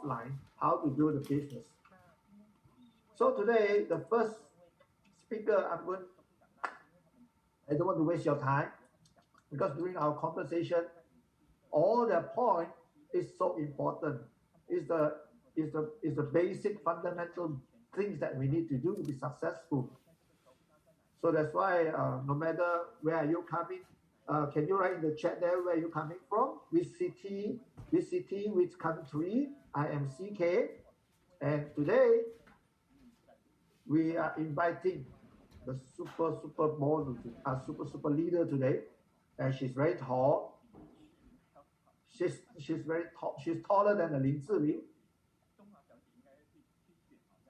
offline, how to do the business. So today, the first speaker, I don't want to waste your time, because during our conversation, all the point is so important. Is the basic fundamental things that we need to do to be successful. So that's why no matter where are you coming, can you write in the chat there where you're coming from, which city, which country? I am CK, and today we are inviting the super leader today, and she's very tall. She's very tall. She's taller than the Lin Ziling,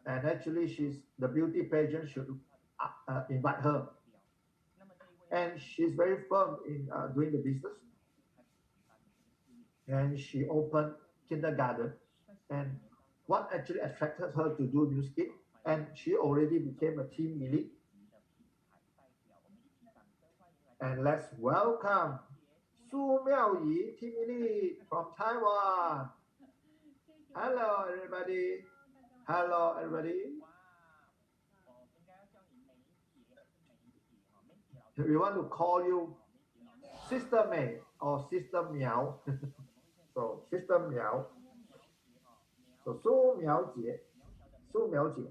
and actually she's the beauty pageant should invite her. And she's very firm in doing the business. And she opened kindergarten. And what actually attracted her to do New Skin? And she already became a team lead. And let's welcome Su Miaoyi, team lead from Taiwan. Hello, everybody. Hello, everybody. We want to call you Sister May or Sister Miao. So Sister Miao. So Su Miao Jie. Su Miao Jie.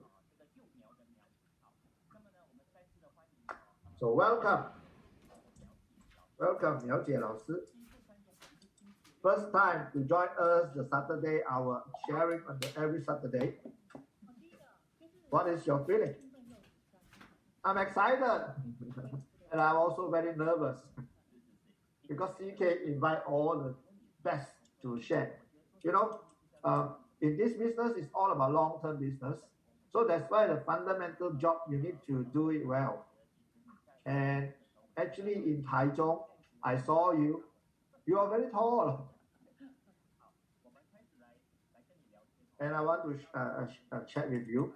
So welcome. Welcome, Miao Jie Lao Si. First time to join us the Saturday, our sharing on every Saturday. What is your feeling? I'm excited. And I'm also very nervous because CK invite all the best to share. You know, in this business, it's all about long-term business. So that's why the fundamental job, you need to do it well. And actually in Taichung, I saw you. You are very tall. And I want to chat with you.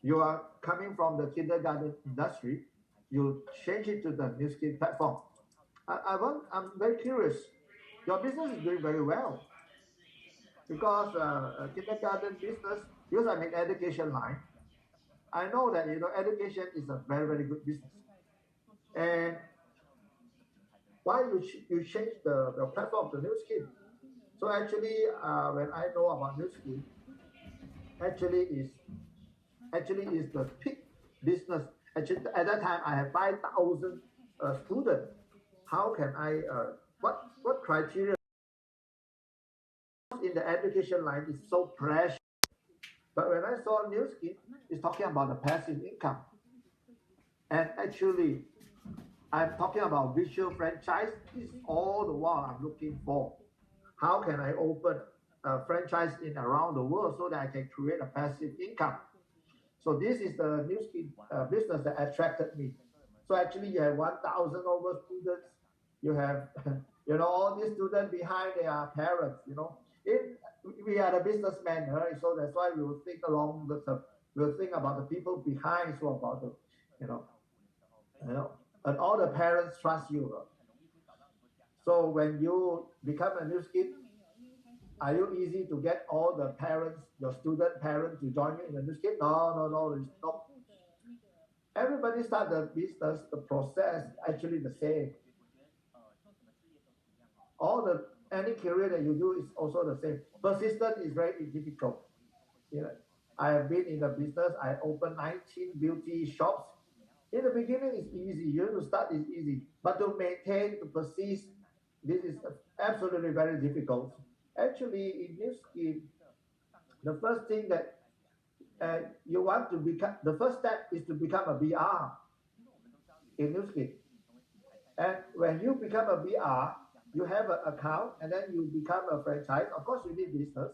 You are coming from the kindergarten industry. You change it to the New Skin platform. I'm very curious. Your business is doing very well because kindergarten business, because I'm in education line, I know that education is a very, very good business. And why you change the platform to New Skin? So actually, when I know about New Skin, actually is the peak business. Actually, at that time, I have 5,000 students. How can I, what criteria in the education line is so precious? But when I saw New Skin, it's talking about the passive income. And actually, I'm talking about visual franchise. This is all the while I'm looking for. How can I open a franchise in around the world so that I can create a passive income? So this is the New Skin business that attracted me. So actually you have 1,000 over students. You have, all these students behind their parents, we are the businessmen, right? So that's why we will think along the term. We'll think about the people behind, so about the, and all the parents trust you. So when you become a New Skin, are you easy to get all the parents, your student parents, to join you in the New Skin? No, it's not. Everybody start the business, the process actually the same. Any career that you do is also the same. Persistence is very difficult. I have been in the business. I opened 19 beauty shops. In the beginning, it's easy. To start is easy, but to maintain, to persist, this is absolutely very difficult. Actually, in New Skin, the first thing that you want to become, the first step is to become a BR in New Skin. And when you become a BR, you have an account, and then you become a franchise. Of course, you need business.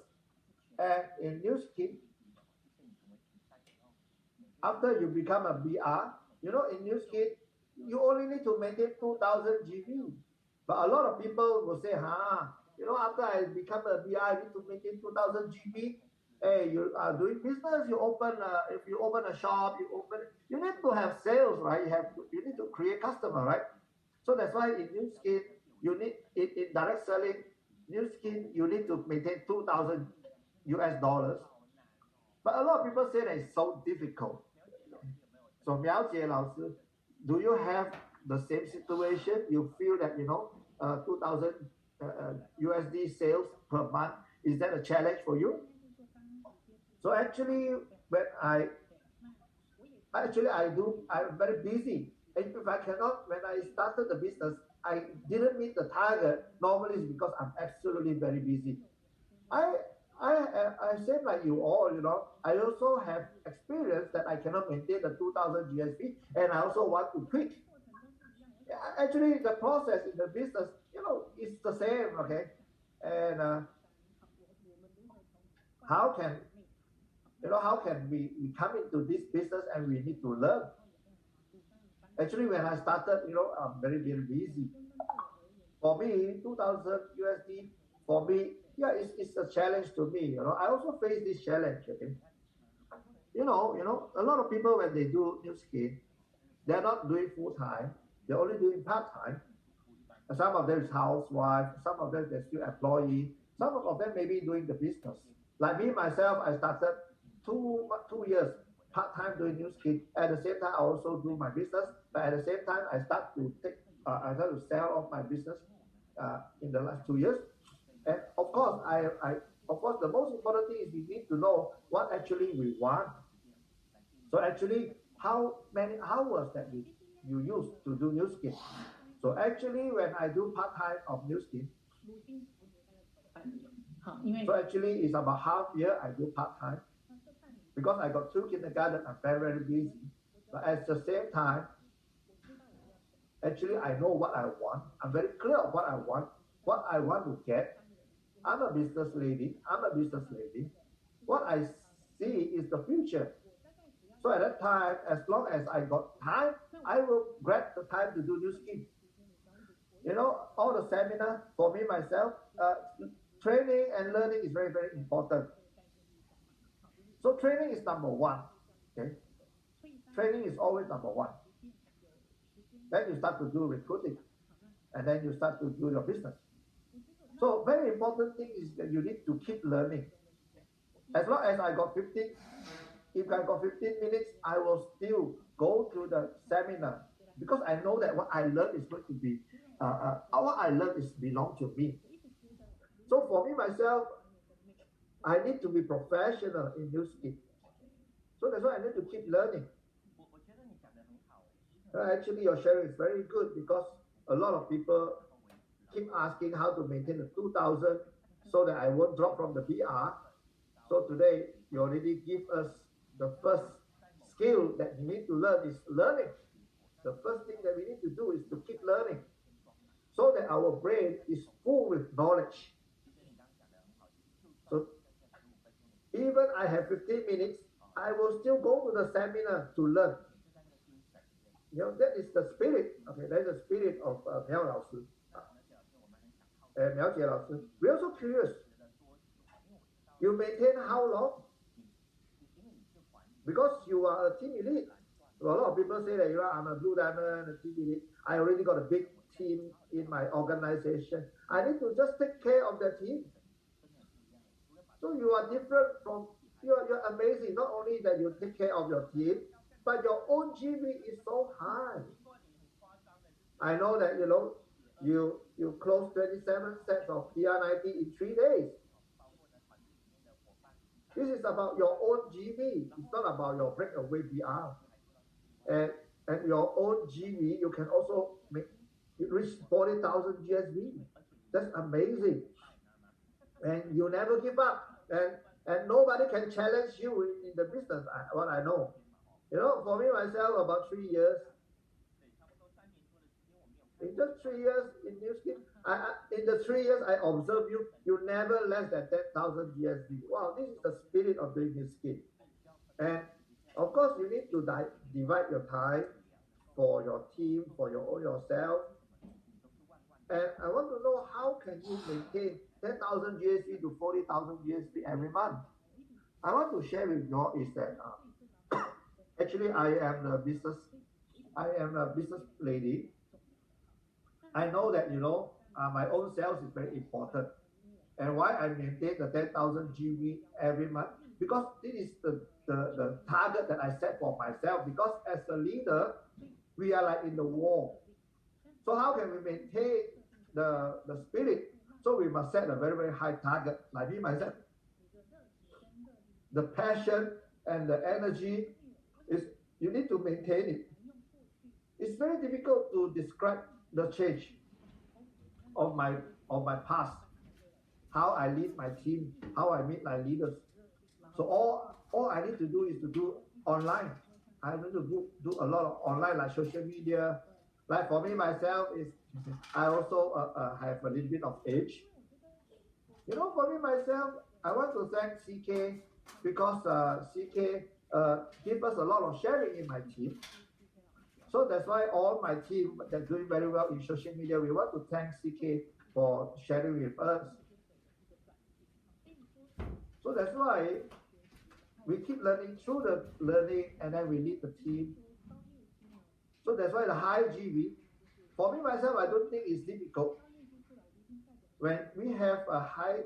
And in New Skin, after you become a BR, in New Skin, you only need to maintain 2,000 GV. But a lot of people will say, after I become a BR, I need to maintain 2,000 GV. Hey, you are doing business. If you open a shop, you need to have sales, right? You need to create customer, right? So that's why in New Skin, you need in direct selling, New Skin, you need to maintain 2,000 US dollars. But a lot of people say that it's so difficult. So Miao Jie Lao Sư, do you have the same situation? You feel that, 2,000 USD sales per month, is that a challenge for you? So actually, when I'm very busy. And if I cannot, when I started the business, I didn't meet the target. Normally it's because I'm absolutely very busy. I I same like you all, I also have experience that I cannot maintain the 2,000 GSP, and I also want to quit. Actually, the process in the business, it's the same, okay? And how can we come into this business and we need to learn? Actually, when I started, I'm very very busy. For me, 2,000 USD, for me, yeah, it's a challenge to me. I also face this challenge. Okay? A lot of people when they do new skin, they're not doing full time. They're only doing part time. Some of them is housewife. Some of them they're still employee. Some of them maybe doing the business. Like me myself, I started 2 years part time doing new skin. At the same time, I also do my business. But at the same time, I start to sell off my business in the last 2 years. And of course, of course the most important thing is we need to know what actually we want. So actually, how many hours that you use to do new skin? So actually, when I do part time of new skin, so actually it's about half year I do part time because I got two kindergarten. I'm very very busy, but at the same time, actually I know what I want. I'm very clear of what I want to get. I'm a business lady. What I see is the future. So at that time, as long as I got time, I will grab the time to do new skin. All the seminar for me myself, training and learning is very very important. So training is number one. Okay, training is always number one. Then you start to do recruiting, and then you start to do your business. So very important thing is that you need to keep learning. As long as I got 15, if I got 15 minutes, I will still go to the seminar because I know that what I learn is going to be, what I learn is belong to me. So for me myself, I need to be professional in new skin. So that's why I need to keep learning. Actually, your sharing is very good because a lot of people keep asking how to maintain the 2,000 so that I won't drop from the BR. So today, you already give us the first skill that you need to learn is learning. The first thing that we need to do is to keep learning so that our brain is full with knowledge. So even I have 15 minutes, I will still go to the seminar to learn. That is the spirit. Okay, that is the spirit of Miao Lao Sư and Miao Jie Lao Sư. We're also curious. You maintain how long? Because you are a team elite. So a lot of people say that I'm a blue diamond, a team elite. I already got a big team in my organization. I need to just take care of the team. So you are different from you're amazing. Not only that you take care of your team, but your own GV is so high. I know that you close 27 sets of PR90 in 3 days. This is about your own GV. It's not about your breakaway PR. And your own GV, you can also reach 40,000 GSV. That's amazing. And you never give up. And nobody can challenge you in the business, what I know. For me, myself, about 3 years. In just 3 years in new skin, in the 3 years I observe you never less than 10,000 GSV. Wow, this is the spirit of doing new skin. And of course, you need to divide your time for your team, for yourself. And I want to know how can you maintain 10,000 GSV to 40,000 GSV every month. I want to share with you is that actually I am a business lady. I know that my own sales is very important. And why I maintain the 10,000 GV every month? Because this is the target that I set for myself. Because as a leader, we are like in the war. So how can we maintain the spirit? So we must set a very, very high target. Like me, myself, the passion and the energy is, you need to maintain it. It's very difficult to describe the change of my past, how I lead my team, how I meet my leaders. So all I need to do is to do online. I need to do a lot of online, like social media. Like for me myself is, I also have a little bit of age. For me myself, I want to thank CK because CK give us a lot of sharing in my team. So that's why all my team that's doing very well in social media, we want to thank CK for sharing with us. So that's why we keep learning through the learning, and then we lead the team. So that's why the high GV, for me myself, I don't think it's difficult. When we have high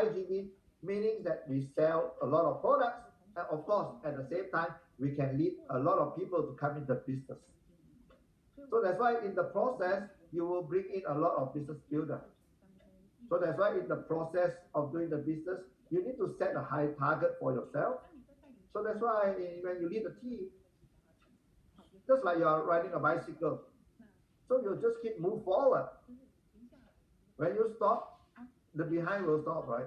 GV, meaning that we sell a lot of products, and of course, at the same time, we can lead a lot of people to come in the business. So that's why in the process, you will bring in a lot of business builder. So that's why in the process of doing the business, you need to set a high target for yourself. So that's why when you lead a team, just like you are riding a bicycle, so you just keep move forward. When you stop, the behind will stop, right?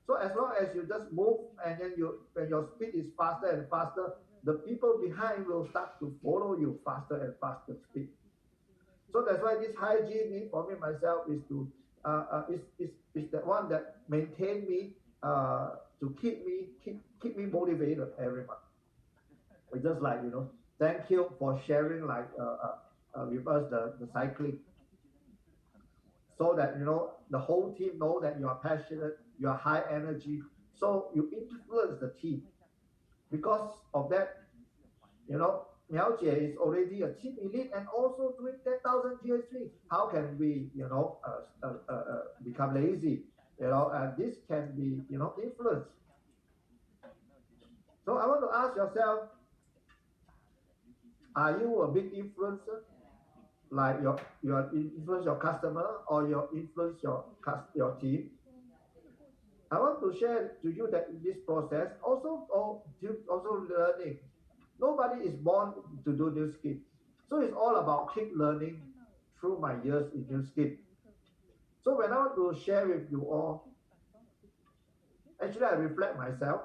So as long as you just move, and then when your speed is faster and faster, the people behind will start to follow you faster and faster speed. So that's why this high GV for me myself is to is the one that maintain me to keep me motivated every month. It's just like thank you for sharing like with us the cycling, so that the whole team know that you are passionate, you are high energy, so you influence the team. Because of that, Miao Jie is already a team elite and also doing 10,000 GSV. How can we become lazy? And this can be influenced. So I want to ask yourself, are you a big influencer? Like you influence your customer, or you influence your team? I want to share to you that in this process, also learning. Nobody is born to do new skill. So it's all about keep learning through my years in new skill. So when I want to share with you all, actually I reflect myself.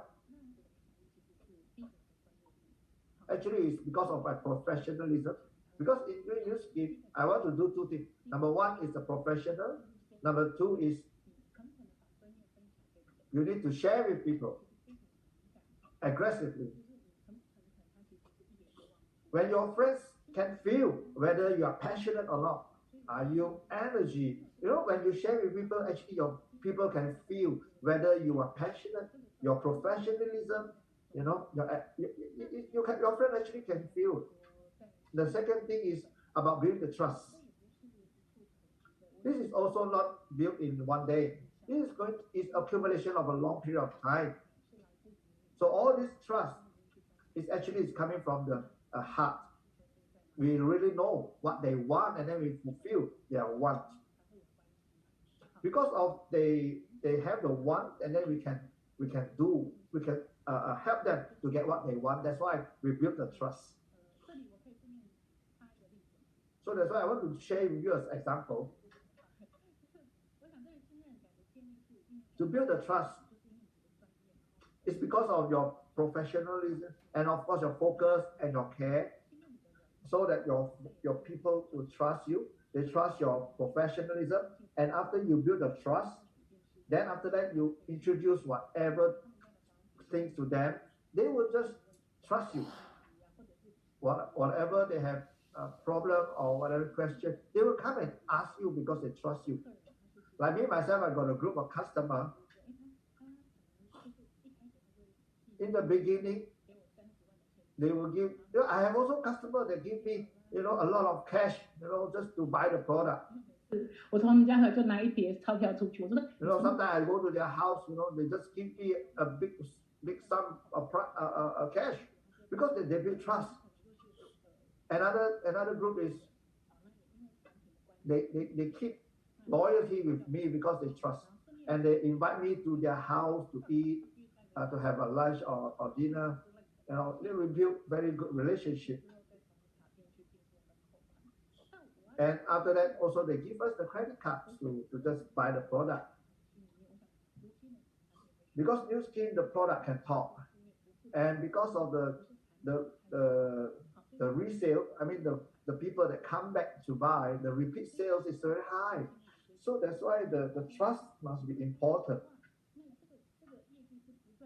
Actually, it's because of my professionalism. Because in doing new skill, I want to do two things. Number one is the professional. Number two is you need to share with people aggressively. When your friends can feel whether you are passionate or not, are you energy? When you share with people, actually your people can feel whether you are passionate, your professionalism. Your friend actually can feel. The second thing is about building the trust. This is also not built in one day. This is accumulation of a long period of time. So all this trust is coming from the heart. We really know what they want, and then we fulfill their want. Because of they have the want, and then we can help them to get what they want. That's why we build the trust. So that's why I want to share with you as an example. To build the trust, it's because of your professionalism and of course your focus and your care, so that your people will trust you. They trust your professionalism, and after you build the trust, then after that you introduce whatever things to them, they will just trust you. Whatever they have a problem or whatever question, they will come and ask you because they trust you. Like me myself, I got a group of customers. In the beginning, they will give. I have also customers that give me, a lot of cash, just to buy the product. 我从他们家回来就拿一叠钞票出去，我说 You know, sometimes I go to their house, you know, they just give me a big sum of cash because they build trust. Another group is they keep loyalty with me because they trust, and they invite me to their house to eat, to have a lunch or dinner. You know, they will build very good relationship. And after that, also they give us the credit cards to just buy the product. Because New Skin, the product can talk, and because of the resale, I mean the people that come back to buy, the repeat sales is very high. So that's why the trust must be important.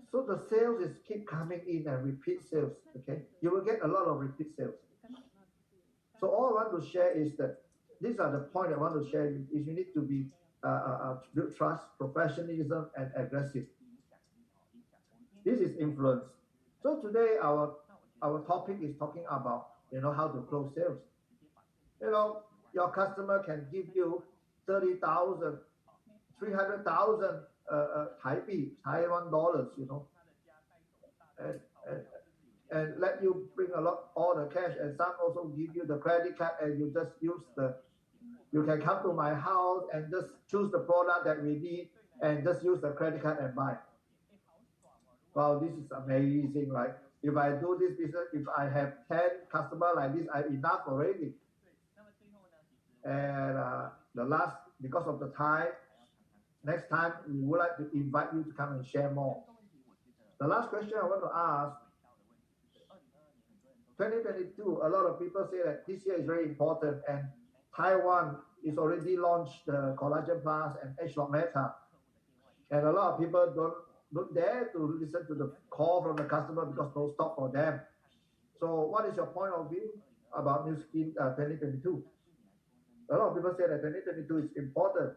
So the sales is keep coming in and repeat sales. Okay, you will get a lot of repeat sales. So all I want to share is that these are the point I want to share is you need to be build trust, professionalism, and aggressive. This is influence. So today our topic is talking about how to close sales. Your customer can give you 30,000, 300,000 Taiwan dollars, and let you bring all the cash, and some also give you the credit card, and you just you can come to my house and just choose the product that we need and just use the credit card and buy. Wow, this is amazing, right? If I do this business, if I have 10 customers like this, I'm enough already. And the last, because of the time, next time we would like to invite you to come and share more. The last question I want to ask, 2022, a lot of people say that this year is very important, and Taiwan is already launched the Collagen Plus and H-Lock Meta. And a lot of people don't dare to listen to the call from the customer because no stock for them. So what is your point of view about New Skin 2022? A lot of people say that 2022 is important.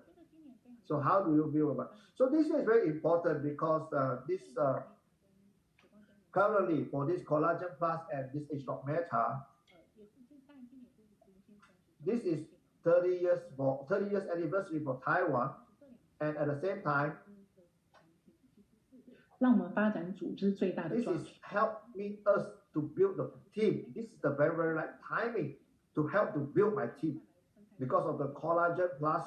So how do you feel about it? So this is very important because this currently for this Collagen Plus and this H-Lock Meta, this is 30 years anniversary for Taiwan, and at the same time, 让我们发展组织最大的 this is helping us to build the team. This is the very, very right timing to help to build my team. Because of the Collagen Plus,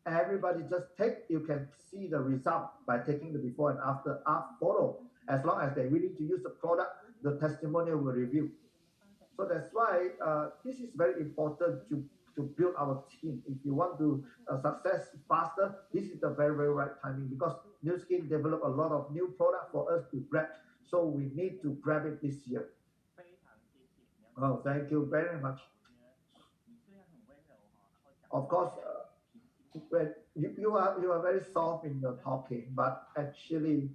everybody just you can see the result by taking the before and after photo. As long as they're willing to use the product, the testimonial will review. So that's why this is very important to build our team. If you want to success faster, this is the very, very right timing because New Skin developed a lot of new product for us to grab. So we need to grab it this year. Oh, thank you very much. Of course, when you are very soft in your talking, but actually,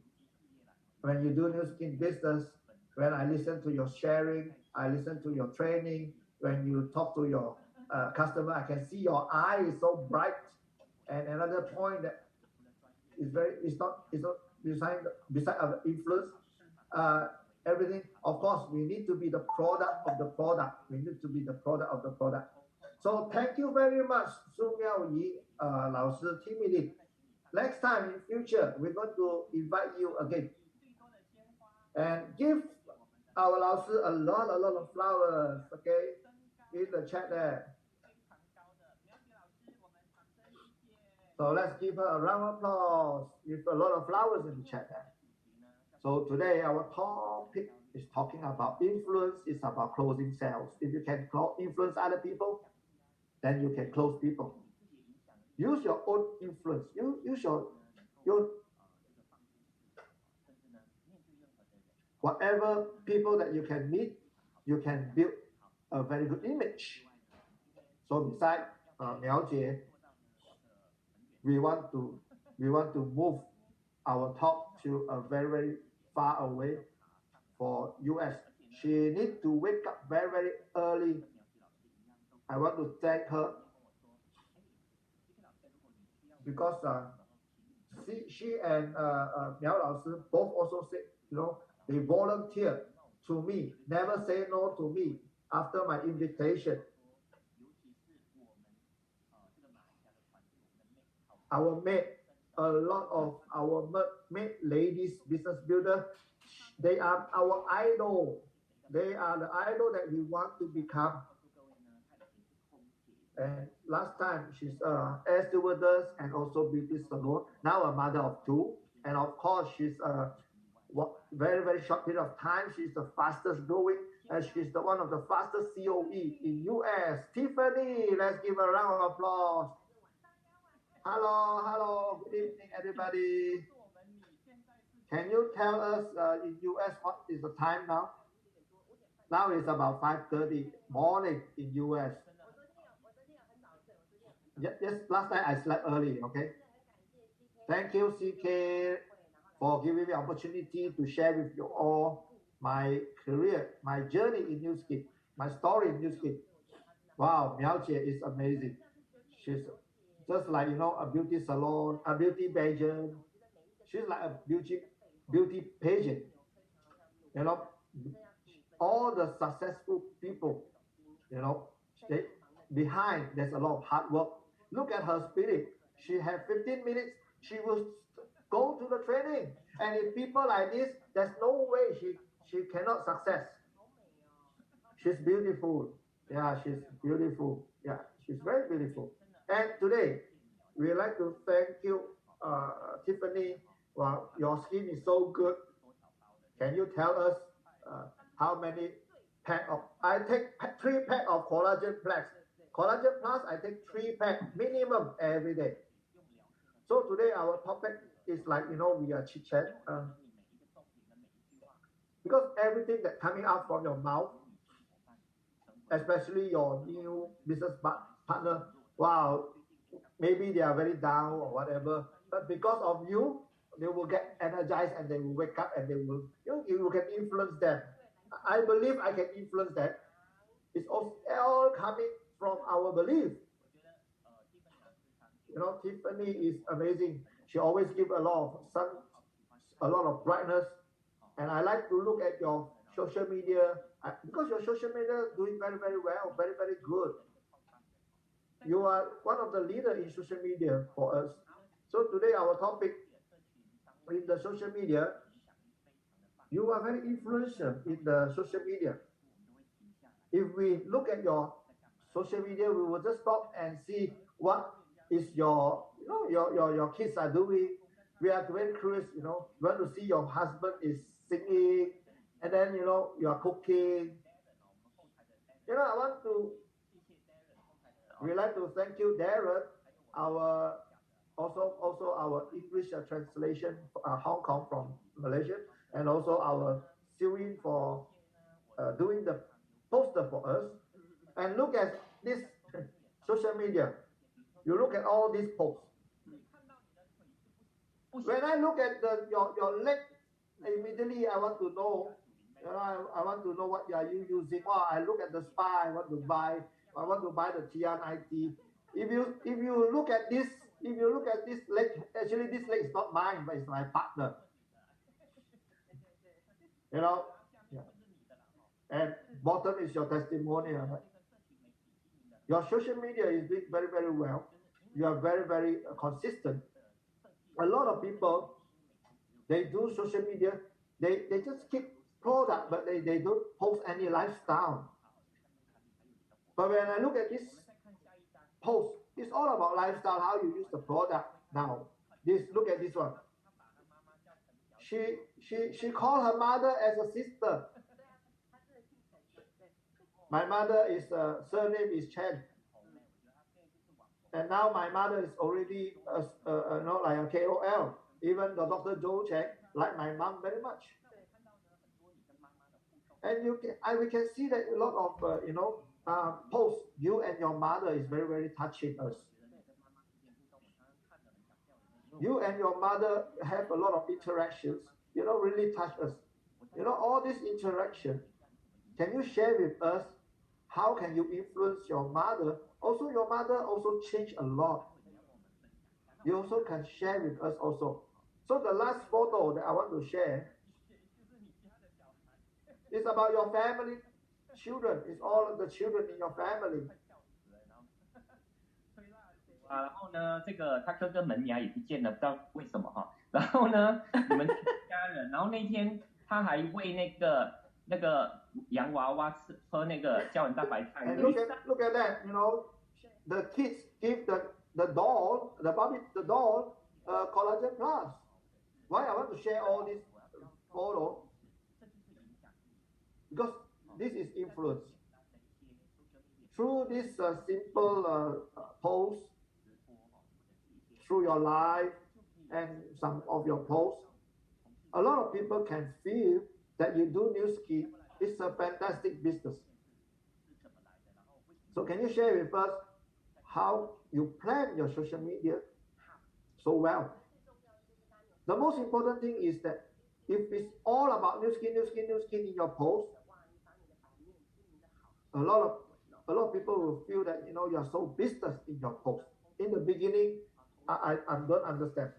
when you do New Skin business, when I listen to your sharing, I listen to your training, when you talk to your customer, I can see your eye is so bright. And another point that is not beside our influence, everything. Of course, we need to be the product of the product. We need to be the product of the product. So thank you very much, Su Miaoyi, 老师 Tiffany. Next time in future, we're going to invite you again and give our 老师 a lot of flowers, okay, in the chat there. So let's give her a round of applause with a lot of flowers in the chat there. So today our topic is talking about influence. It's about closing sales. If you can influence other people, then you can close people. Use your own influence. Use your whatever people that you can meet, you can build a very good image. So besides Miao Jie, we want to move our talk to a very, very far away for US. She needs to wake up very, very early. I want to thank her because she and Miao Lao Sư both also said, they volunteer to me, never say no to me after my invitation. our maid, a lot of our maid ladies, business builder, they are our idol. They are the idol that we want to become. And last time she's air stewardess and also beauty salon. Now a mother of two, and of course she's very very short period of time. She's the fastest growing, and she's the one of the fastest COE in US. Tiffany, let's give her a round of applause. Hello, hello, good evening, everybody. Can you tell us in US what is the time now? Now it's about 5:30 morning in US. Yes, last night I slept early, okay? Thank you, CK, for giving me opportunity to share with you all my career, my journey in Newskin, my story in Newskin. Wow, Miao Jie is amazing. She's just like, a beauty salon, a beauty pageant. She's like a beauty pageant. You know, all the successful people, you know, they, behind there's a lot of hard work. Look at her spirit. She had 15 minutes. She will go to the training. And if people like this, there's no way she cannot success. She's beautiful. Yeah, she's beautiful. Yeah, she's very beautiful. And today, we'd like to thank you, Tiffany. Wow, your skin is so good. Can you tell us how many pack of? I take 3 pack of collagen plus. Collagen plus, I take 3 pack minimum every day. So today our topic is like we are chit chat because everything that coming out from your mouth, especially your new business partner, wow, maybe they are very down or whatever, but because of you, they will get energized and they will wake up and they will you can influence them. I believe I can influence that. It's all coming from our belief. Tiffany is amazing. She always give a lot of sun, a lot of brightness, and I like to look at your social media because your social media is doing very very well, very very good. You are one of the leader in social media for us. So today our topic in the social media, you are very influential in the social media. If we look at your social media, we will just stop and see what is your kids are doing. We are very curious, we want to see your husband is singing, and then you are cooking. I want to we like to thank you, Darren, our also our English translation, Hong Kong from Malaysia, and also our Sylvie for doing the poster for us. And look at this social media. You look at all these posts. When I look at your leg, immediately I want to know. I want to know what are you using. Oh, I look at the spa. I want to buy the TR90. If you look at this, leg, actually this leg is not mine, but it's my partner. Yeah. And bottom is your testimonial. Right? Your social media is doing very very well. You are very very consistent. A lot of people, they do social media. They just keep product, but they don't post any lifestyle. But when I look at this post, it's all about lifestyle, how you use the product now. Look at this one. She called her mother as a sister. My mother is surname is Chen, and now my mother is already like a KOL. Even the Dr. Joe Chen like my mom very much. And we can see that a lot of posts you and your mother is very very touching us. You and your mother have a lot of interactions. Really touch us. All this interaction. Can you share with us how can you influence your mother? Also, your mother also changed a lot. You also can share with us also. So the last photo that I want to share is about your family, children. It's all of the children in your family. 然后呢，这个他哥哥门牙也不见了，不知道为什么哈。然后呢，你们家人，然后那天他还喂那个洋娃娃喝那个胶原蛋白菜。And look at that, you know, the kids give the doll, the doll, collagen plus. Why I want to share all this photo? Because this is influence. Through this simple post, through your life and some of your posts, a lot of people can feel that you do new skin. It's a fantastic business. So can you share with us how you plan your social media so well? The most important thing is that if it's all about new skin in your post, a lot of people will feel that you are so business in your post. In the beginning, I don't understand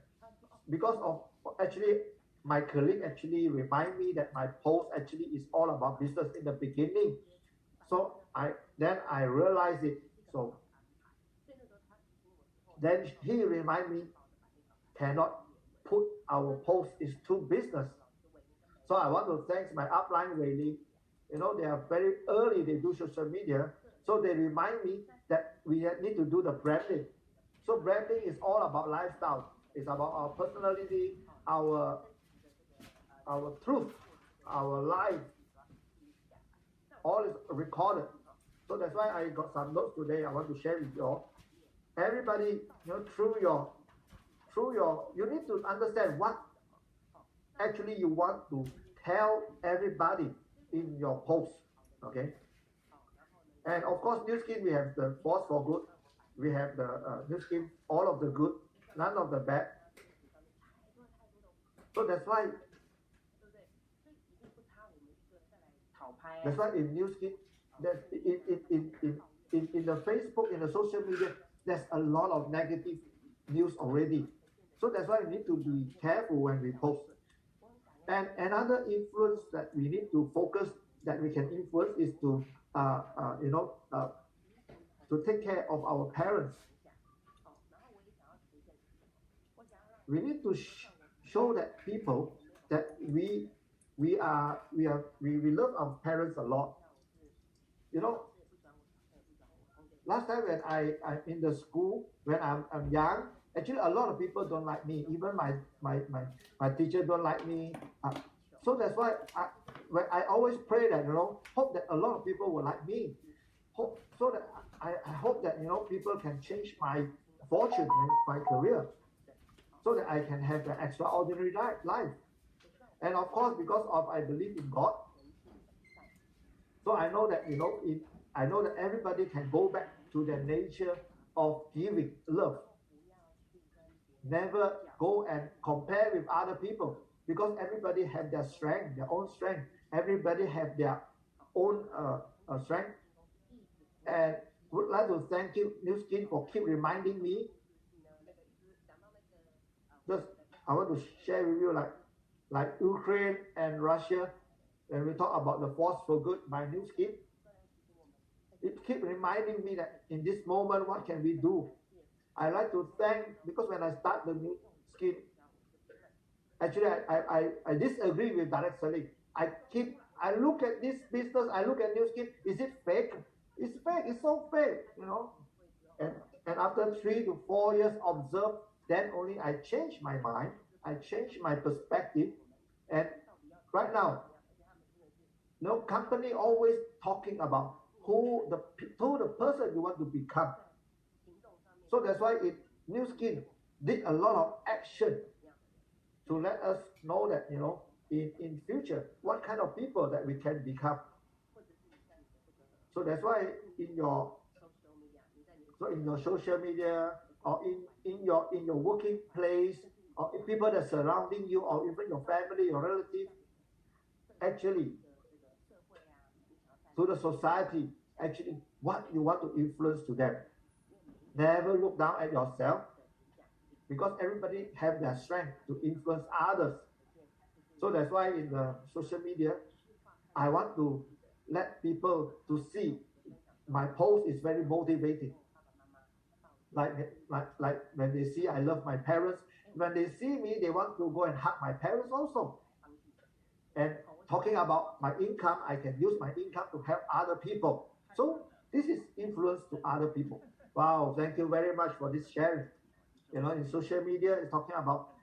because of actually my colleague actually remind me that my post actually is all about business in the beginning. So I realized it. So then he remind me cannot put our post is too business. So I want to thank my upline really. They are very early, they do social media. So they remind me that we need to do the branding. So branding is all about lifestyle. It's about our personality, our truth, our life. All is recorded. So that's why I got some notes today I want to share with you all. Everybody, through your you need to understand what actually you want to tell everybody in your post. Okay. And of course, new skin, we have the force for good. We have the new skin, all of the good, none of the bad. So that's why in new skin, that in the Facebook, in the social media, there's a lot of negative news already. So that's why we need to be careful when we post. And another influence that we need to focus, that we can influence, is to to take care of our parents. We need to show that people that we love our parents a lot. Last time when I'm in the school, when I'm young, actually a lot of people don't like me. Even my teacher don't like me. So that's why I always pray that hope that a lot of people will like me. So that I hope that people can change my fortune and my career, so that I can have an extraordinary life. And of course, because of I believe in God, so I know that I know that everybody can go back to their nature of giving love. Never go and compare with other people, because everybody have their strength, their own strength. Everybody have their own strength. And would like to thank you, New Skin, for keep reminding me. Just I want to share with you like Ukraine and Russia, when we talk about the force for good by New Skin, it keep reminding me that in this moment, what can we do? I like to thank, because when I start the New Skin, actually I disagree with direct selling. I look at this business, I look at New Skin, is it fake? It's fake, it's so fake, And after 3 to 4 years observe, then only I change my mind, I change my perspective. And right now, company always talking about who the person you want to become. So that's why New Skin did a lot of action to let us know that in future what kind of people that we can become. So that's why in your social media, or in your working place, or in people that surrounding you, or even your family, your relative, actually to the society, actually what you want to influence to them. Never look down at yourself, because everybody have their strength to influence others. So that's why in the social media, I want to let people to see my post is very motivating. like when they see I love my parents, when they see me, they want to go and hug my parents also. And talking about my income, I can use my income to help other people. So this is influence to other people. Wow, thank you very much for this sharing. In social media, it's talking about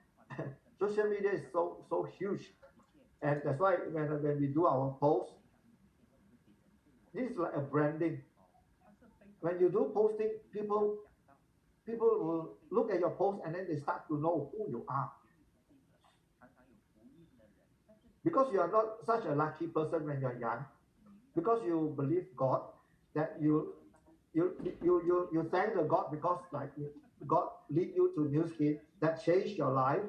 social media is so huge, and that's why when we do our posts, this is like a branding. When you do posting, people will look at your post and then they start to know who you are. Because you are not such a lucky person when you're young, because you believe God, that you thank the God because like God lead you to New Skin that changed your life,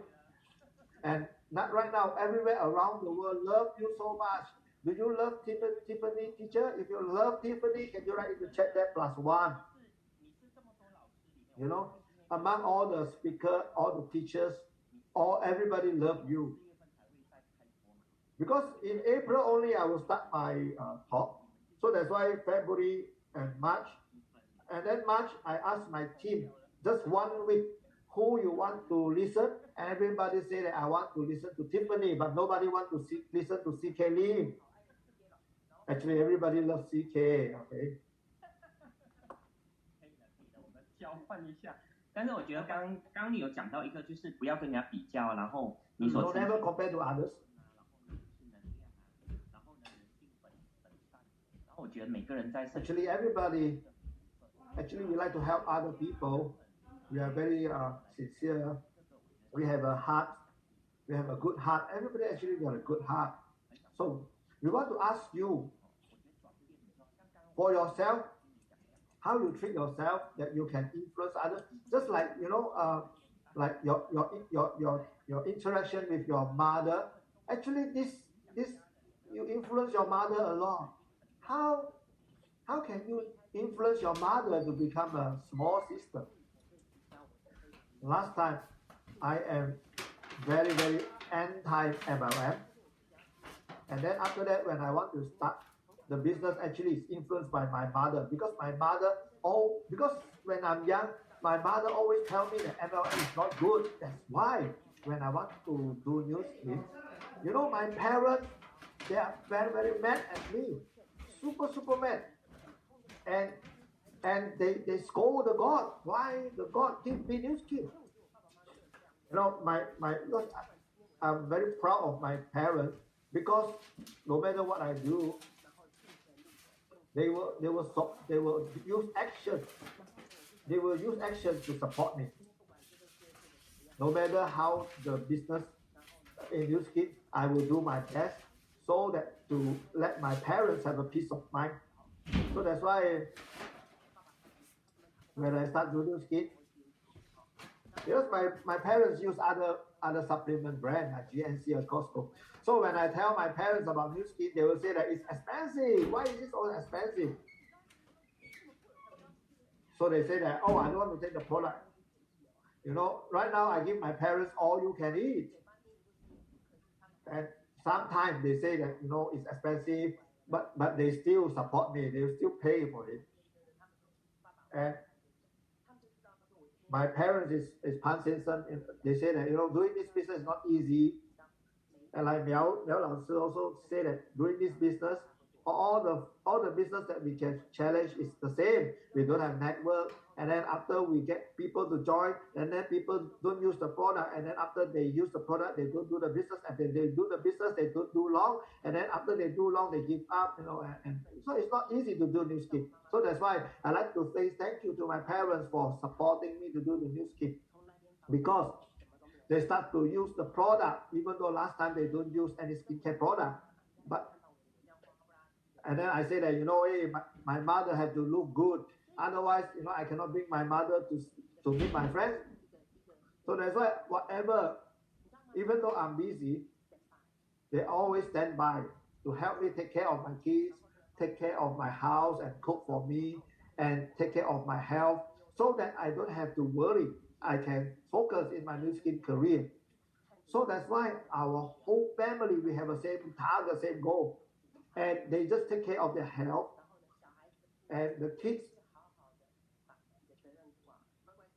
and not right now everywhere around the world love you so much. Do you love Tiffany, teacher? If you love Tiffany, can you write in the chat that +1? Among all the speakers, all the teachers, everybody love you. Because in April only I will start my talk. So that's why February and March. And then March, I asked my team, just 1 week, who you want to listen? Everybody say that I want to listen to Tiffany, but nobody want to listen to CK Lee. Actually, everybody loves CK, okay? 交换一下。但是我觉得刚你有讲到一个，就是不要跟人家比较，然后你所 never compare to others. 然后呢，人性本善。然后我觉得每个人在 Actually, we like to help other people. We are very sincere. We have a heart. We have a good heart. Everybody actually got a good heart. So we want to ask you for yourself, how you treat yourself that you can influence others. Just like like your interaction with your mother. Actually, this you influence your mother a lot. How can you influence your mother to become a small sister? Last time, I am very, very anti-MLM. And then after that, when I want to start the business, actually is influenced by my mother. Because because when I'm young, my mother always tell me that MLM is not good. That's why when I want to do new skin, my parents, they are very, very mad at me. Super mad. And they scold the God. Why the God give me new skin? I'm very proud of my parents because no matter what I do, they will use action. They will use action to support me. No matter how the business in new skin, I will do my best so that to let my parents have a peace of mind. So that's why when I start to do skin, because my parents use other supplement brand like GNC or Costco. So when I tell my parents about new skin, they will say that it's expensive. Why is it so expensive? So they say that, I don't want to take the product. Right now I give my parents all you can eat. And sometimes they say that, it's expensive, but they still support me. They still pay for it. And my parents is Pan Sensen. They say that, doing this business is not easy. And like Miao Lao Sư also say that doing this business, all the business that we can challenge is the same. We don't have network, and then after we get people to join, and then people don't use the product, and then after they use the product, they don't do the business, and then they do the business, they don't do long, and then after they do long, they give up, and so it's not easy to do new skin. So that's why I like to say thank you to my parents for supporting me to do the new skin, because they start to use the product, even though last time they don't use any skincare product. And then I say that, hey, my mother had to look good. Otherwise, I cannot bring my mother to meet my friends. So that's why whatever, even though I'm busy, they always stand by to help me take care of my kids, take care of my house and cook for me and take care of my health so that I don't have to worry. I can focus in my new skin career. So that's why our whole family, we have the same target, same goal. And they just take care of their health. And the kids,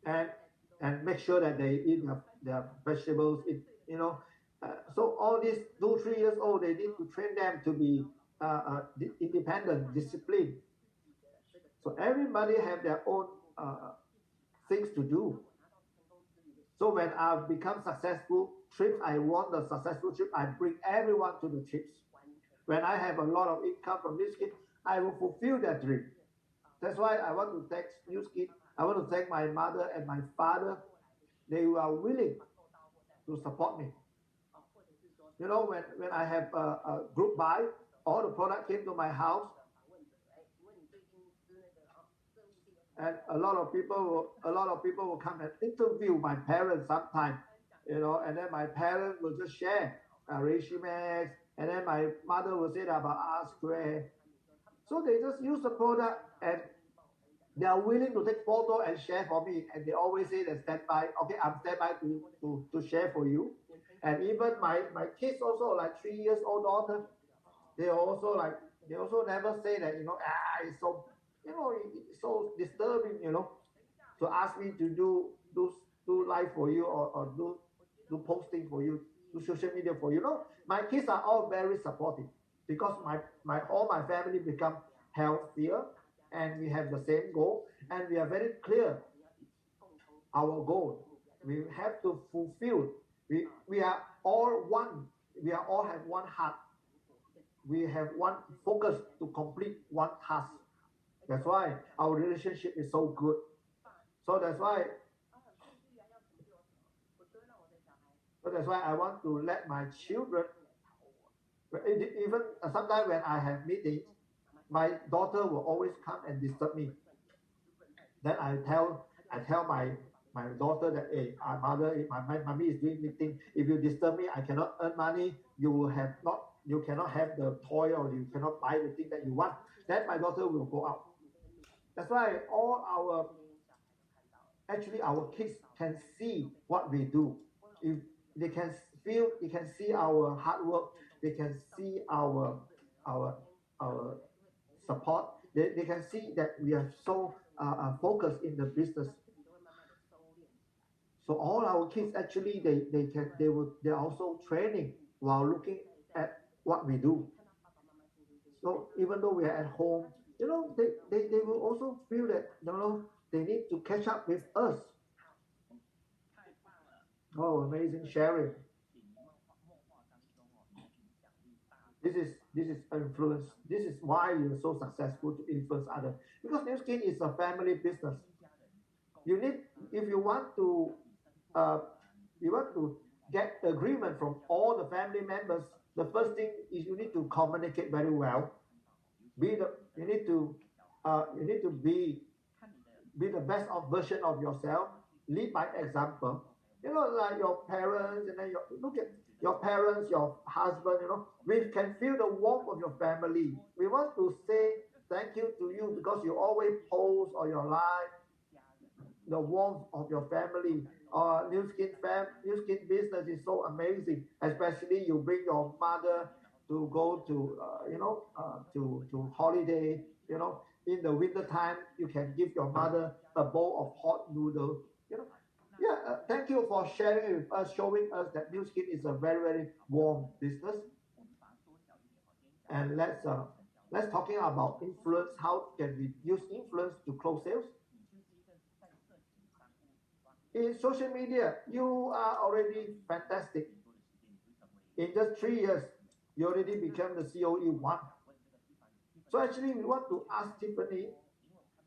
and make sure that they eat their vegetables. So all these 2 3 years old, they need to train them to be independent, disciplined. So everybody have their own things to do. So when I become successful trips, I want the successful trip. I bring everyone to the trips. When I have a lot of income from this kid, I will fulfill that dream. That's why I want to thank News Kid. I want to thank my mother and my father. They are willing to support me. When I have a group buy, all the product came to my house, and a lot of people will come and interview my parents sometimes, and then my parents will just share Reishi and then my mother will say that about R Square. So they just use the product and they are willing to take photo and share for me, and they always say that stand by. Okay, I'm stand by to share for you. And even my kids also, like 3 years old daughter, they also never say that it's so it's so disturbing to ask me to do live for you, or do posting for you, do social media for you. My kids are all very supportive because all my family become healthier, and we have the same goal, and we are very clear our goal. We have to fulfill. We are all one. We are all have one heart. We have one focus to complete one task. That's why our relationship is so good. So that's why I want to let my children, even sometimes when I have meetings, my daughter will always come and disturb me. Then I tell my daughter that, hey, mother, my mommy is doing meeting. If you disturb me, I cannot earn money. You cannot have the toy, or you cannot buy the thing that you want. Then my daughter will go out. That's why our kids can see what we do. If they can see our hard work, they can see our support. They can see that we are so focused in the business. So all our kids actually they're also training while looking at what we do. So even though we are at home, they will also feel that they need to catch up with us. Oh, amazing sharing. This is influence. This is why you're so successful to influence others. Because New Skin is a family business. You need, if uh, you want to get agreement from all the family members. The first thing is you need to communicate very well. You need to be the best of version of yourself. Lead by example. Like your parents, and then look at your parents, your husband. We can feel the warmth of your family. We want to say thank you to you because you always post on your life, the warmth of your family. New Skin business is so amazing. Especially you bring your mother to go to to holiday. In the winter time, you can give your mother a bowl of hot noodle. Yeah. Thank you for sharing with us, showing us that New Skin is a very very warm business. And let's talking about influence. How can we use influence to close sales? In social media, you are already fantastic. In just 3 years, you already become the COE one. So actually, we want to ask Tiffany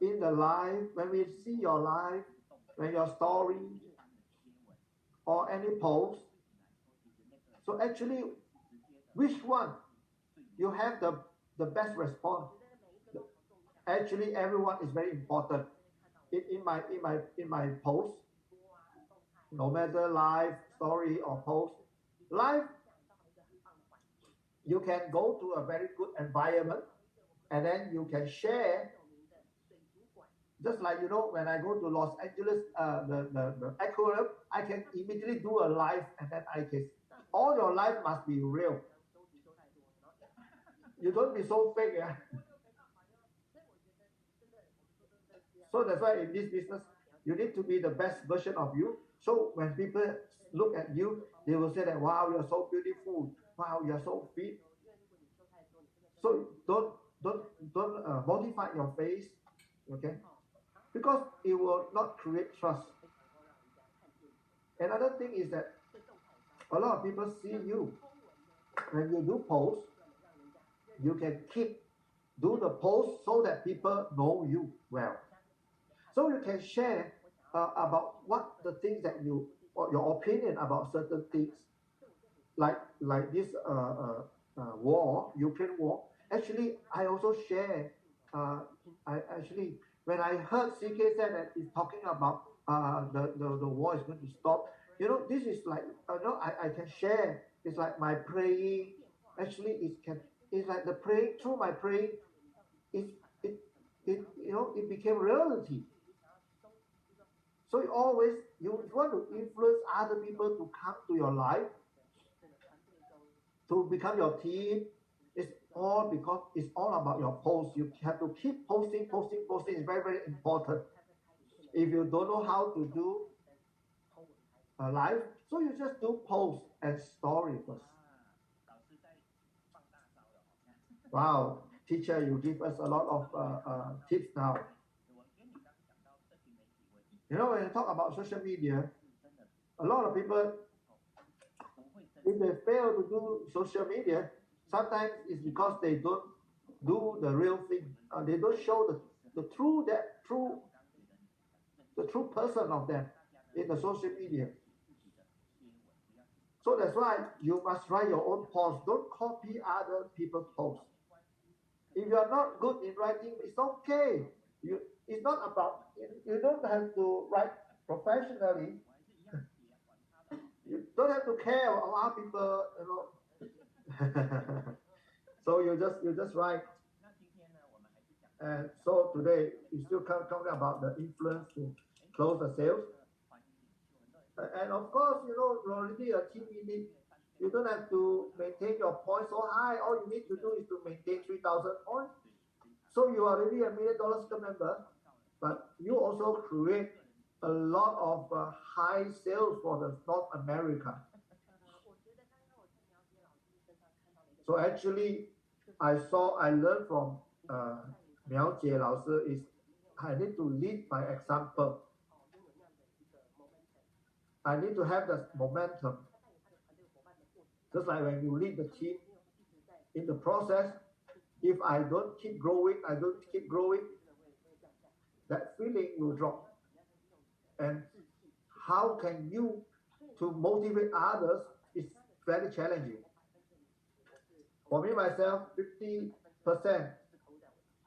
in the live, when we see your live, when your story or any post. So actually, which one you have the best response? Actually, everyone is very important. In my post, no matter live, story or post, live, you can go to a very good environment, and then you can share. Just like when I go to Los Angeles, the aquarium, I can immediately do a live, and then I can. All your life must be real. You don't be so fake, yeah. So that's why in this business, You need to be the best version of you. So when people look at you, they will say that, wow, you're so beautiful. Wow, you're so fit. So don't modify your face, okay? Because it will not create trust. Another thing is that a lot of people see you when you do post. You can do the post so that people know you well. So you can share about what the things that you, or your opinion about certain things, like this war, Ukraine war. Actually, I also share. I actually, when I heard CK said that he's talking about the war is going to stop, this is like, I can share. It's like my praying. Actually, it's like the praying, through my praying, it it it became reality. So you want to influence other people to come to your life, to become your team. It's all because it's all about your post. You have to keep posting. It's very, very important. If you don't know how to do a live, so you just do post and story first. Wow, teacher, you give us a lot of tips now. When you talk about social media, a lot of people, if they fail to do social media, sometimes it's because they don't do the real thing. They don't show the true person of them in the social media. So that's why you must write your own post. Don't copy other people's posts. If you are not good in writing, it's okay. It's not about, you don't have to write professionally. You don't have to care about how people, So you just write. And so today we still talking about the influence to close the sales. And of course, you're already a team lead. You don't have to maintain your points so high. All you need to do is to maintain 3,000 points. So you are already $1 million member, but you also create a lot of high sales for the North America. So actually, I learned from Miao Jie Lao Sư is I need to lead by example. I need to have the momentum. Just like when you lead the team, in the process, if I don't keep growing, that feeling will drop. And how can you to motivate others is very challenging. For me myself, 50%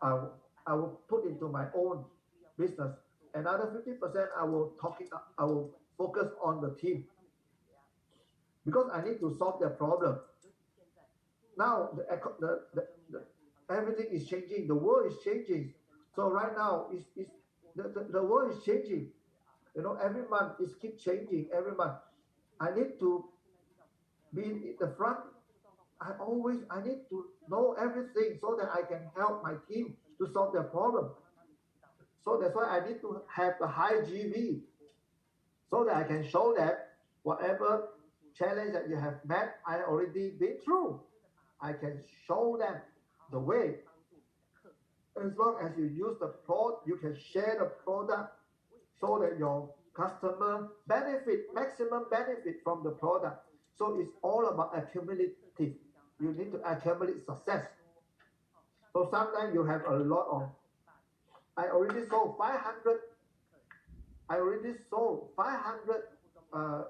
I will put into my own business. Another 50% I will focus on the team, because I need to solve their problem. Now everything is changing. The world is changing. So right now the world is changing. Every month it keeps changing. Every month I need to be in the front. I need to know everything so that I can help my team to solve their problem. So that's why I need to have the high GV, so that I can show that whatever challenge that you have met, I already been through. I can show them the way. As long as you use the product, you can share the product so that your customer maximum benefit from the product. So it's all about accumulative. You need to accumulate success. So sometimes you have a lot of, I already sold 500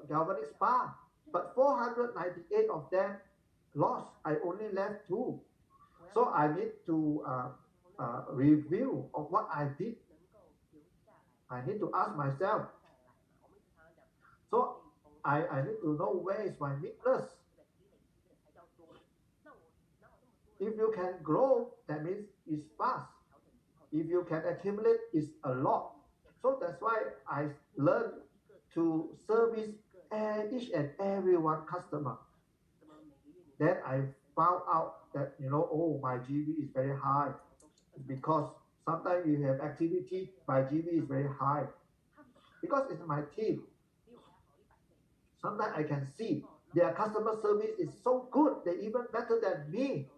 galvanic spa, but 498 of them lost. I only left 2. So I need to review of what I did. I need to ask myself. So I need to know where is my weakness. If you can grow, that means it's fast. If you can accumulate, it's a lot. So that's why I learned to service each and every one customer. Then I found out that, my GV is very high, because sometimes you have activity, my GV is very high. because it's my team. Sometimes I can see their customer service is so good, they even better than me.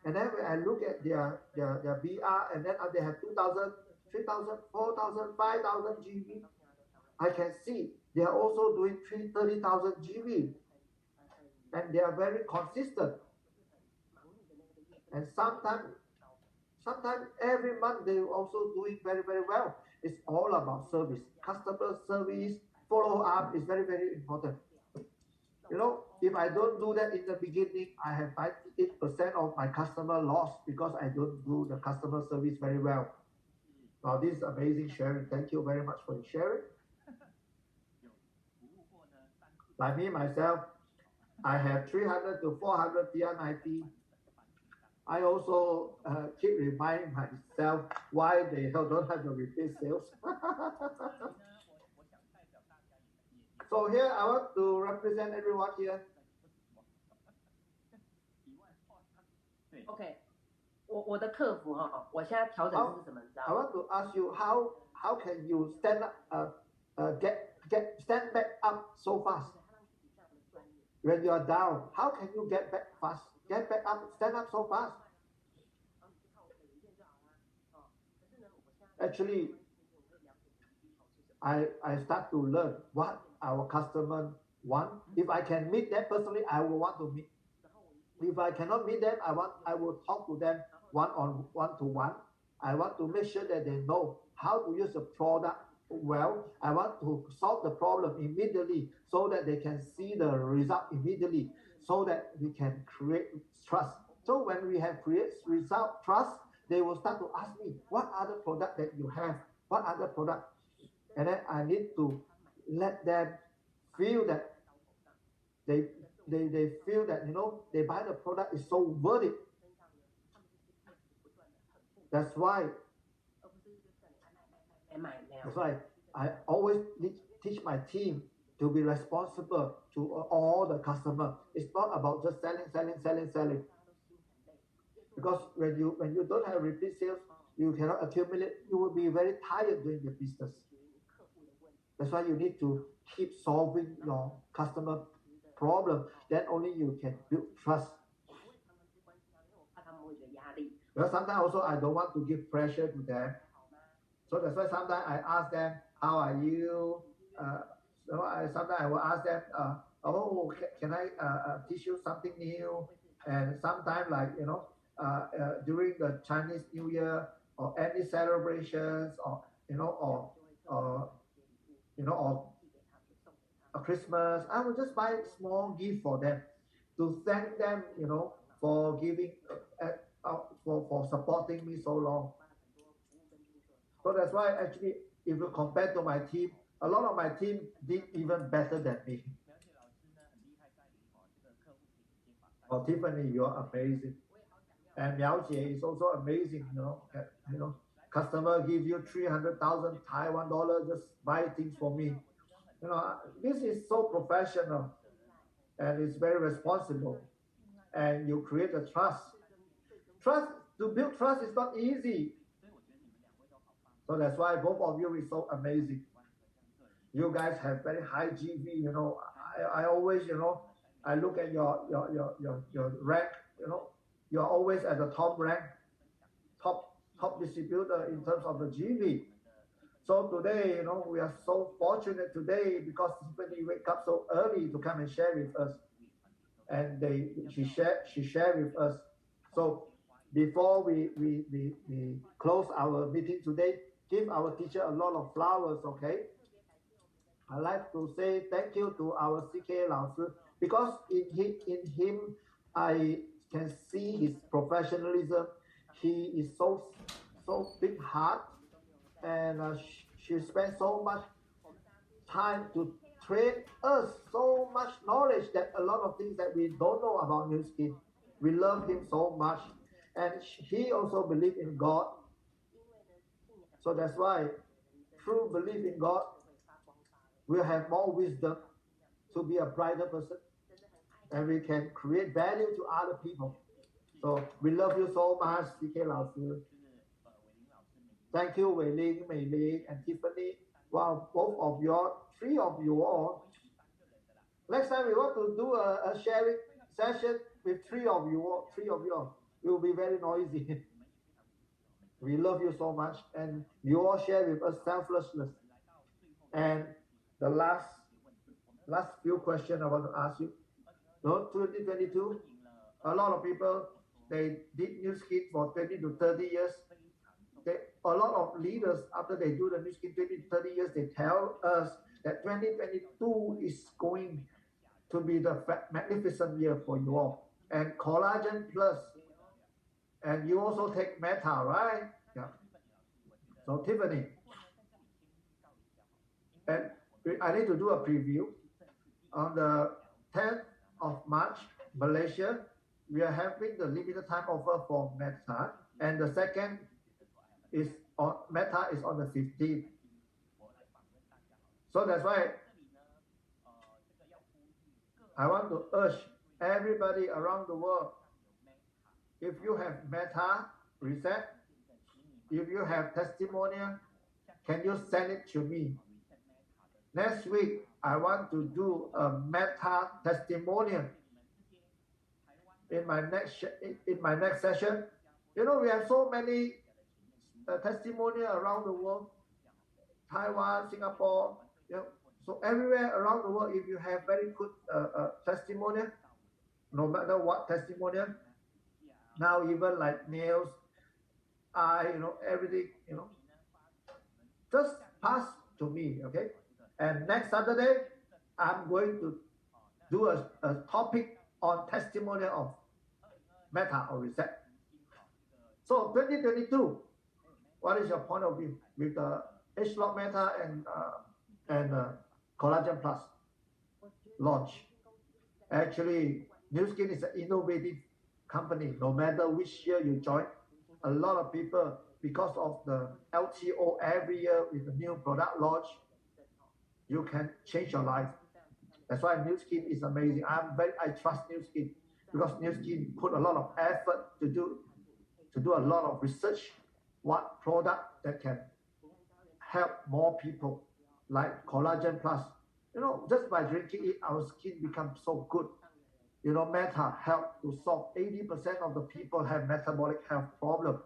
And then when I look at their BR, and then they have 2,000, 3,000, 4,000, 5,000 GB, I can see they are also doing 30,000 GB, and they are very consistent. And sometimes every month they also doing very, very well. It's all about service. Customer service follow up is very, very important. You know, if I don't do that in the beginning, I have 98% of my customer lost because I don't do the customer service very well. Wow, this is amazing sharing. Thank you very much for the sharing. Like me, myself, I have 300 to 400 PR90. I also keep reminding myself why they don't have the repeat sales. So here I want to represent everyone here. OK，我的客服哈，我现在调整是什么？你知道 I want to ask you how can you stand stand back up so fast when you are down? How can you get back fast? Get back up, stand up so fast. Actually, I start to learn what our customer want. If I can meet them personally, I will want to meet. If I cannot meet them, I will talk to them one to one. I want to make sure that they know how to use the product well. I want to solve the problem immediately so that they can see the result immediately, so that we can create trust. So when we have create result trust, they will start to ask me, what other product that you have? What other product? And then I need to let them feel that they feel that, you know, they buy the product is so worth it. That's why I always teach my team to be responsible to all the customer. It's not about just selling. Because when you don't have repeat sales, you cannot accumulate. You will be very tired doing the business. That's why you need to keep solving your customer problem. Then only you can build trust. Well, sometimes also I don't want to give pressure to them. So that's why sometimes I ask them, how are you? Sometimes I will ask them, can I teach you something new? And sometimes, like, you know, during the Chinese New Year or any celebrations, or Christmas, I will just buy a small gift for them to thank them, you know, for giving, for supporting me so long. So that's why actually, if you compare to my team, a lot of my team did even better than me. Oh, Tiffany, you're amazing. And Miao Jie is also amazing, you know, customer give you 300,000 Taiwan dollars, just buy things for me. You know, this is so professional, and it's very responsible, and you create a trust. To build trust is not easy. So that's why both of you is so amazing. You guys have very high GV, you know. I always, you know, I look at your rank, you know, you're always at the top rank, top distributor in terms of the GV. So today, you know, we are so fortunate today because Tiffany wake up so early to come and share with us, and she shared with us. So before we close our meeting today, give our teacher a lot of flowers, okay? I like to say thank you to our CK 老师 because in him I can see his professionalism. He is so big heart, and she spent so much time to train us, so much knowledge that a lot of things that we don't know about Nu Skin. We love him so much, and he also believed in God. So that's why through belief in God, we'll have more wisdom to be a brighter person, and we can create value to other people. So we love you so much, CK 老师. Thank you, Wei Ling, Mei Ling, and Tiffany. Wow, both of you all, three of you all. Next time we want to do a sharing session with three of you all. Three of you all. It will be very noisy. We love you so much, and you all share with us selflessness. And the last few questions I want to ask you. No, 2022, a lot of people, they did new skin for 20 to 30 years. A lot of leaders, after they do the new skin 20 to 30 years, they tell us that 2022 is going to be the magnificent year for you all. And Collagen Plus, and you also take Meta, right? Yeah. So Tiffany, and I need to do a preview. On the 10th of March, Malaysia, we are having the limited time offer for Meta, and the second is on Meta is on the 15th. So that's why I want to urge everybody around the world, if you have Meta reset, if you have testimonial, can you send it to me? Next week, I want to do a Meta testimonial in my next session. You know, we have so many testimonial around the world, Taiwan, Singapore, you know, so everywhere around the world, if you have very good testimonial, no matter what testimonial, now even like nails, eye, you know, everything, you know, just pass to me, okay? And next Saturday, I'm going to do a topic on testimonial of Meta or reset. So 2022, what is your point of view with the H-Lock Meta and Collagen Plus launch? Actually, Nu Skin is an innovative company. No matter which year you join, a lot of people, because of the LTO every year with a new product launch, you can change your life. That's why Nu Skin is amazing. I trust Nu Skin because Nu Skin put a lot of effort to do a lot of research, what product that can help more people, like Collagen Plus. You know, just by drinking it, our skin becomes so good. You know, Meta help to solve 80% of the people have metabolic health problem.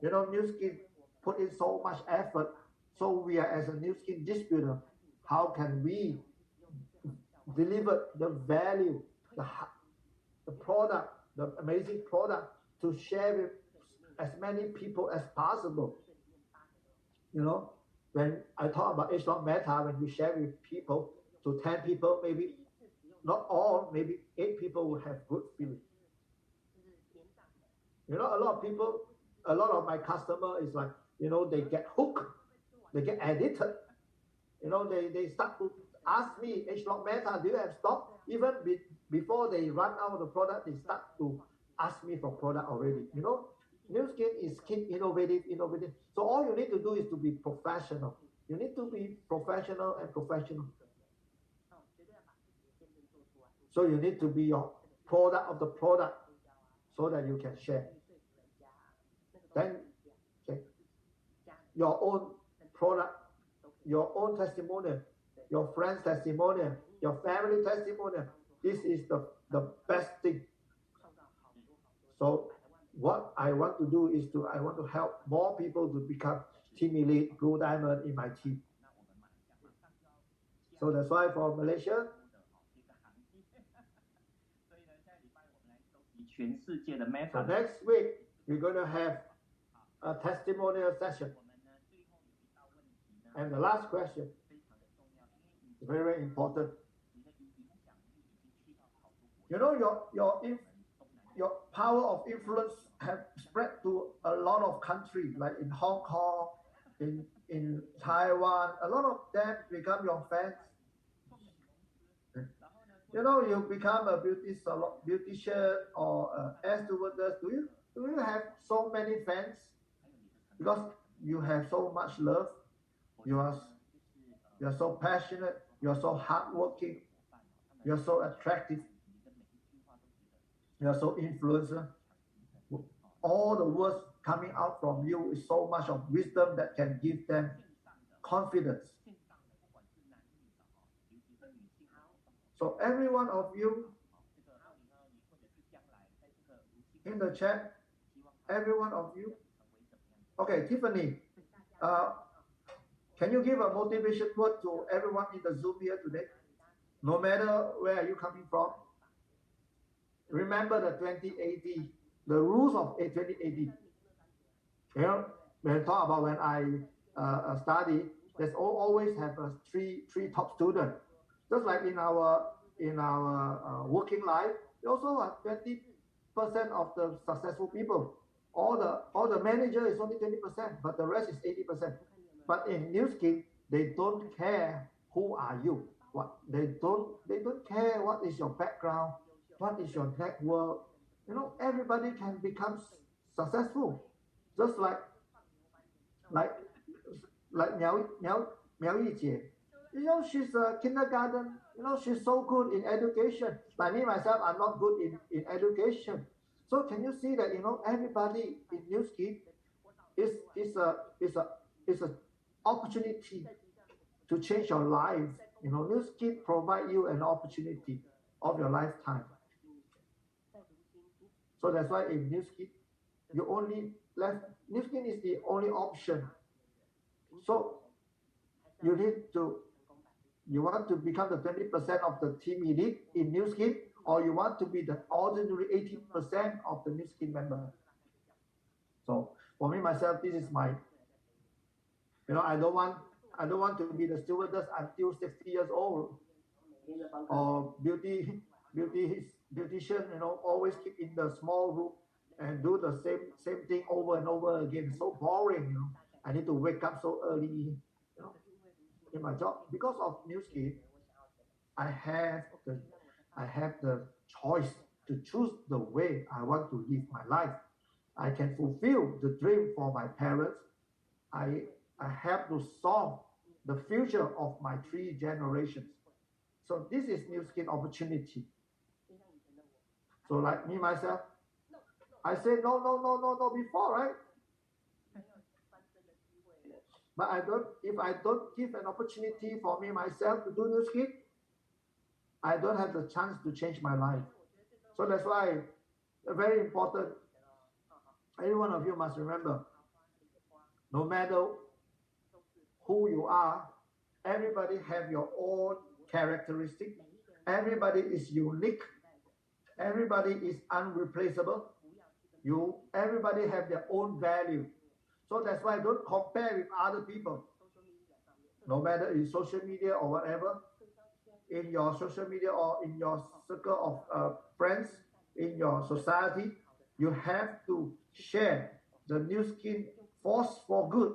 You know, Nu Skin put in so much effort. So we are as a Nu Skin distributor, how can we deliver the value, the product, the amazing product to share with as many people as possible? You know, when I talk about H-Lock Meta, when you share with people, to 10 people, maybe not all, maybe 8 people will have good feeling. You know, a lot of people, a lot of my customer is like, you know, they get hooked, they get addicted. You know, they start to ask me, H-Lock Meta, do you have stock? Even before they run out of the product, they start to ask me for product already. You know, Nu Skin is keep innovative. So all you need to do is to be professional. You need to be professional and professional. So you need to be your product of the product so that you can share. Then your own product, your own testimonial, your friend's testimonial, your family testimonial. This is the best thing. So what I want to do is I want to help more people to become team elite, blue diamond in my team. So that's why for Malaysia, so next week we're going to have a testimonial session. And the last question, very, very important. You know, your power of influence have spread to a lot of countries, like in Hong Kong, in Taiwan. A lot of them become your fans. You know, you become a beautician or air stewardess. Do you have so many fans? Because you have so much love. You are so passionate. You are so hardworking. You are so attractive. You are so influencer. All the words coming out from you is so much of wisdom that can give them confidence. So every one of you in the chat, every one of you. Okay, Tiffany, can you give a motivation word to everyone in the Zoom here today? No matter where are you coming from, remember the 2080, the rules of 2080. You know, when I talk about when I study, there's always have a three top students. Just like in our working life, we also have 20% of the successful people. All the manager is only 20%, but the rest is 80%. But in New Scheme, they don't care who are you. What they don't care what is your background, what is your network. You know, everybody can become successful. Just like like Miao Yijie. You know, she's a kindergarten. You know, she's so good in education. Like me myself, I'm not good in education. So can you see that, you know, everybody in New Scheme is a opportunity to change your life. You know, New Scheme provide you an opportunity of your lifetime. So that's why in New Scheme, you only left. New Scheme is the only option. So you want to become the 20% of the team elite in New Scheme, or you want to be the ordinary 80% of the New Scheme member. So for me myself, this is my, you know, I don't want to be the stewardess until 60 years old, or beautician, you know, always keep in the small room and do the same thing over and over again. So boring, you know. I need to wake up so early, you know, in my job. Because of New Scheme, I have the choice to choose the way I want to live my life. I can fulfill the dream for my parents. I have to solve the future of my 3 generations. So this is New Scheme opportunity. So like me myself, I say no before, right? But if I don't give an opportunity for me myself to do New Scheme, I don't have the chance to change my life. So that's why very important. Every one of you must remember, no matter who you are, everybody have your own characteristic. Everybody is unique. Everybody is unreplaceable. Everybody have their own value. So that's why don't compare with other people. No matter in social media or whatever, in your social media or in your circle of friends, in your society, you have to share the New Scheme force for good.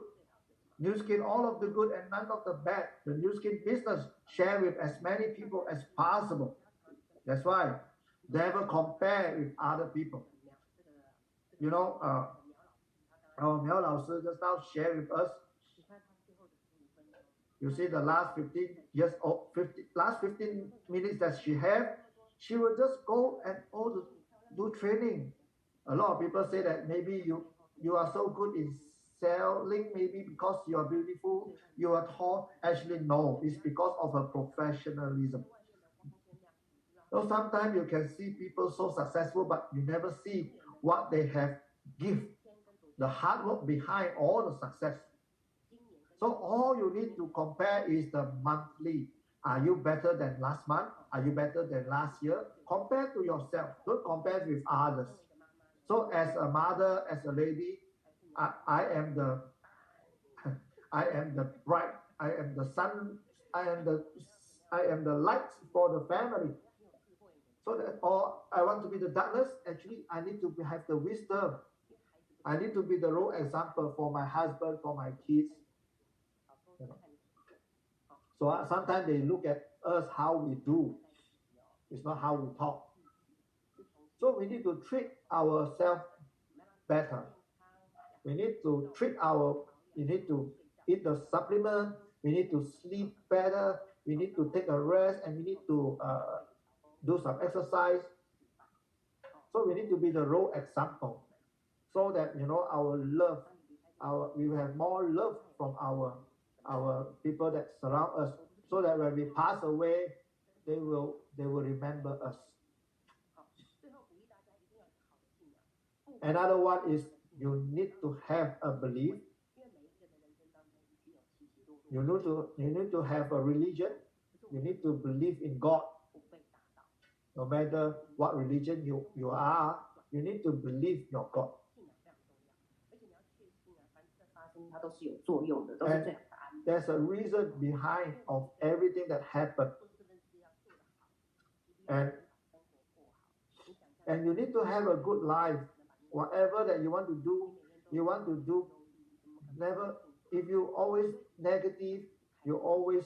New Scheme all of the good and none of the bad. The New Scheme business share with as many people as possible. That's why never compare with other people. You know, our Miao Lao Sư just now share with us. You see the last 15 years old, last 15 minutes that she have, she will just go and do training. A lot of people say that maybe you are so good in selling, maybe because you are beautiful, you are tall. Actually, no, it's because of her professionalism. So sometimes you can see people so successful, but you never see what they have give, the hard work behind all the success. So all you need to compare is the monthly. Are you better than last month? Are you better than last year? Compare to yourself. Don't compare with others. So as a mother, as a lady, I am the bright. I am the sun. I am the light for the family. So that, or I want to be the darkness. Actually, I need to have the wisdom. I need to be the role example for my husband, for my kids. You know. So sometimes they look at us how we do. It's not how we talk. So we need to treat ourselves better. We need to eat the supplement. We need to sleep better. We need to take a rest, and we need to do some exercise. So we need to be the role example, so that, you know, we will have more love from our people that surround us, so that when we pass away, they will they will remember us. Another one is you need to have a belief. You need to have a religion. You need to believe in God. No matter what religion you are, you need to believe your God. And there's a reason behind of everything that happened. And you need to have a good life. Whatever that you want to do, never, if you always negative, you always,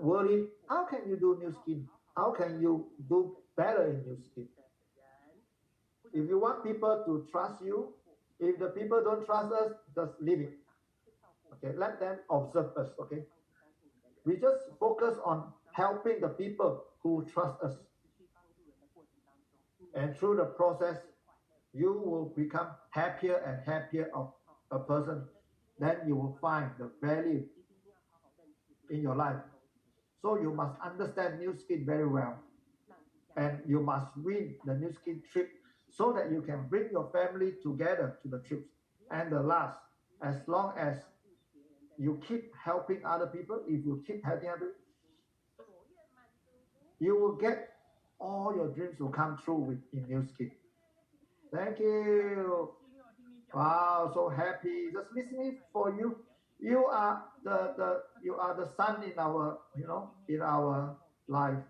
worried, how can you do New Skin? How can you do better in New Skin? If you want people to trust you, if the people don't trust us, just leave it. Okay, let them observe us, okay? We just focus on helping the people who trust us. And through the process, you will become happier and happier of a person. Then you will find the value in your life. So you must understand New Skin very well. And you must win the New Skin trip so that you can bring your family together to the trips. And the last, as long as you keep helping other people, if you keep helping others, you will get all your dreams will come true in New Skin. Thank you. Wow, so happy. Just listening for you. You are the sun in our, in our life.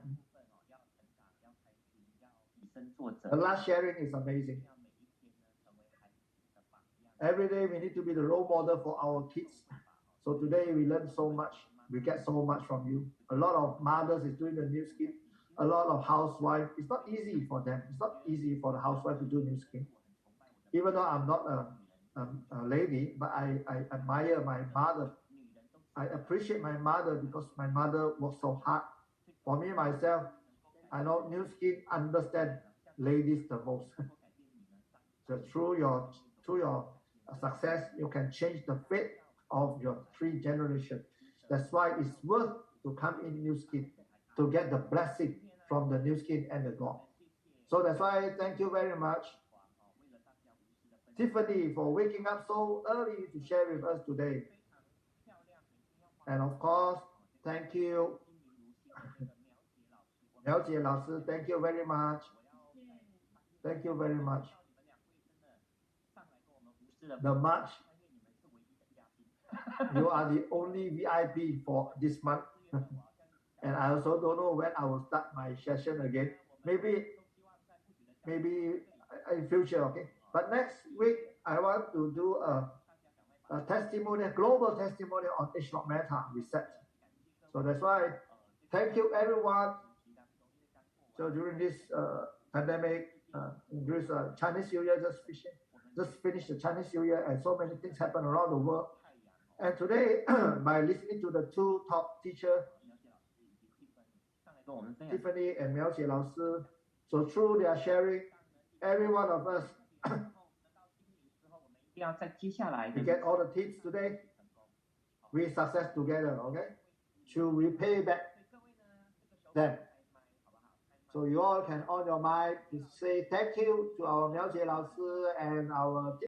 The last sharing is amazing. Every day we need to be the role model for our kids. So today we learn so much. We get so much from you. A lot of mothers is doing the New Skin. A lot of housewives. It's not easy for them. It's not easy for the housewife to do New Skin. Even though I'm not a lady, but I admire my mother. I appreciate my mother because my mother works so hard. For me, myself, I know New Skin understand ladies the most. So through your success, you can change the fate of your 3 generations. That's why it's worth to come in New Skin to get the blessing from the New Skin and the God. So that's why thank you very much, Tiffany, for waking up so early to share with us today. And of course, thank you, Liao老师, thank you very much. Thank you very much. The much. You are the only VIP for this month. And I also don't know when I will start my session again. Maybe in future, okay? But next week, I want to do a testimonial, global testimonial on H-Rock Meta reset. So that's why, thank you everyone. So during this pandemic, during Chinese New Year, just finished the Chinese New Year, and so many things happen around the world. And today, by listening to the 2 top teachers, Tiffany and 苗姐老师, so through their sharing, every one of us, we get all the tips today. We success together, okay? To repay back them. So you all can on your mind to say thank you to our 苗姐老师 and our